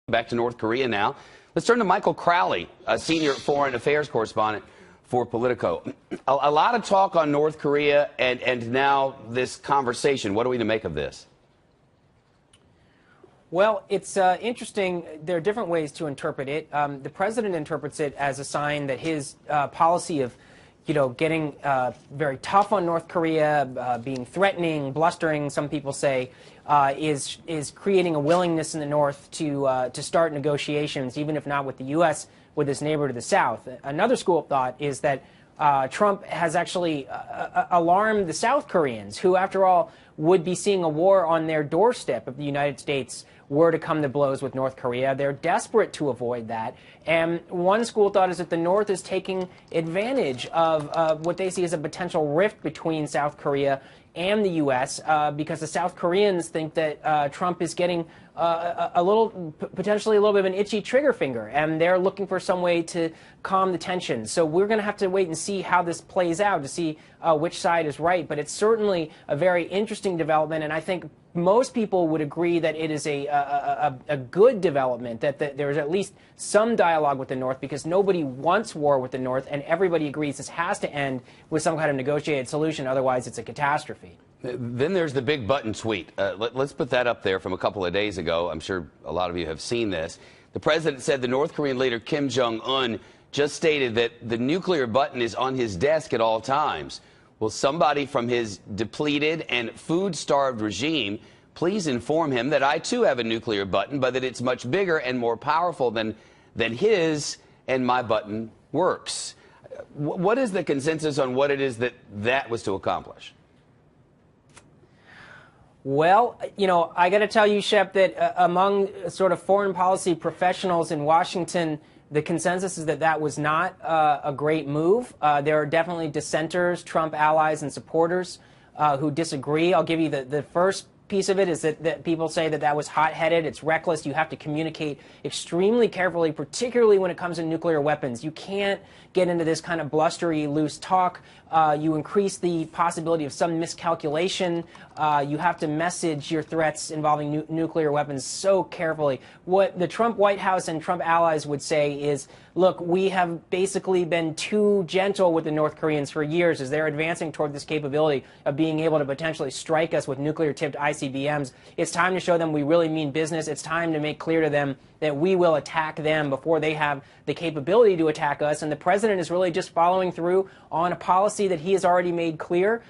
Back to North Korea now. Let's turn to Michael Crowley, a senior foreign affairs correspondent for Politico. A lot of talk on North Korea and now this conversation. What are we to make of this? Well, it's interesting. There are different ways to interpret it. The president interprets it as a sign that his policy of, getting very tough on North Korea, being threatening, blustering, some people say, is creating a willingness in the North to start negotiations, even if not with the U.S., with his neighbor to the south. Another school of thought is that Trump has actually alarmed the South Koreans, who, after all, would be seeing a war on their doorstep if the United States were to come to blows with North Korea. They're desperate to avoid that. And one school of thought is that the North is taking advantage of what they see as a potential rift between South Korea and the U.S. Because the South Koreans think that Trump is getting potentially a little bit of an itchy trigger finger, and they're looking for some way to calm the tension. So we're going to have to wait and see how this plays out to see which side is right. But it's certainly a very interesting development, and I think most people would agree that it is a good development, that there is at least some dialogue with the North, because nobody wants war with the North, and everybody agrees this has to end with some kind of negotiated solution. Otherwise, it's a catastrophe. Then there's the big button tweet. Let's put that up there from a couple of days ago. I'm sure a lot of you have seen this. The president said the North Korean leader Kim Jong-un just stated that the nuclear button is on his desk at all times. Will somebody from his depleted and food-starved regime please inform him that I too have a nuclear button, but that it's much bigger and more powerful than his, and my button works? What is the consensus on what it is that was to accomplish? Well, I got to tell you, Shep, that among sort of foreign policy professionals in Washington, the consensus is that was not a great move. There are definitely dissenters, Trump allies and supporters who disagree. I'll give you the first piece of it is that people say that was hot-headed, it's reckless. You have to communicate extremely carefully, particularly when it comes to nuclear weapons. You can't get into this kind of blustery, loose talk. You increase the possibility of some miscalculation. You have to message your threats involving nuclear weapons so carefully. What the Trump White House and Trump allies would say is, look, we have basically been too gentle with the North Koreans for years as they're advancing toward this capability of being able to potentially strike us with nuclear-tipped ICBMs. It's time to show them we really mean business. It's time to make clear to them that we will attack them before they have the capability to attack us. And the president is really just following through on a policy that he has already made clear,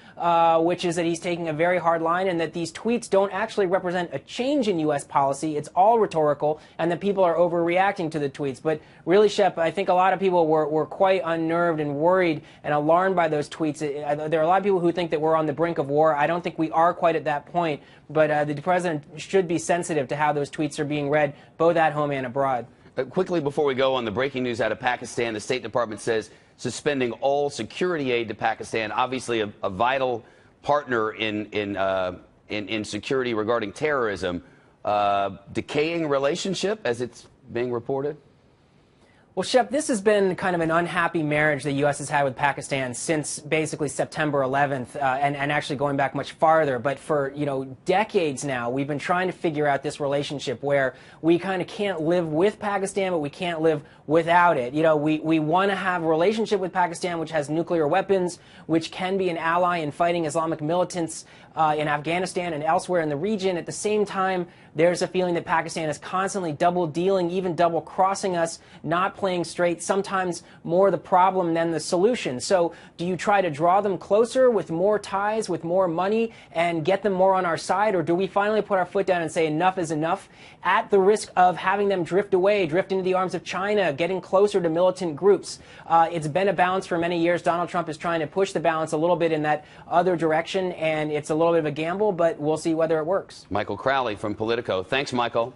which is that he's taking a very hard line, and that these tweets don't actually represent a change in U.S. policy. It's all rhetorical, and that people are overreacting to the tweets. But really, Shep, I think a lot of people were quite unnerved and worried and alarmed by those tweets. There are a lot of people who think that we're on the brink of war. I don't think we are quite at that point, but the president should be sensitive to how those tweets are being read, both at home and abroad. Quickly, before we go on the breaking news out of Pakistan, the State Department says suspending all security aid to Pakistan, obviously a vital partner in security regarding terrorism. Decaying relationship, as it's being reported? Well, Shep, this has been kind of an unhappy marriage the U.S. has had with Pakistan since basically September 11th, and actually going back much farther. But for, decades now, we've been trying to figure out this relationship where we kind of can't live with Pakistan, but we can't live without it. We want to have a relationship with Pakistan which has nuclear weapons, which can be an ally in fighting Islamic militants in Afghanistan and elsewhere in the region. At the same time, there's a feeling that Pakistan is constantly double-dealing, even double-crossing us, not playing straight, sometimes more the problem than the solution. So do you try to draw them closer with more ties, with more money, and get them more on our side? Or do we finally put our foot down and say enough is enough, at the risk of having them drift away, drift into the arms of China, getting closer to militant groups? It's been a balance for many years. Donald Trump is trying to push the balance a little bit in that other direction, and it's a little bit of a gamble, but we'll see whether it works. Michael Crowley from Politico. Thanks, Michael.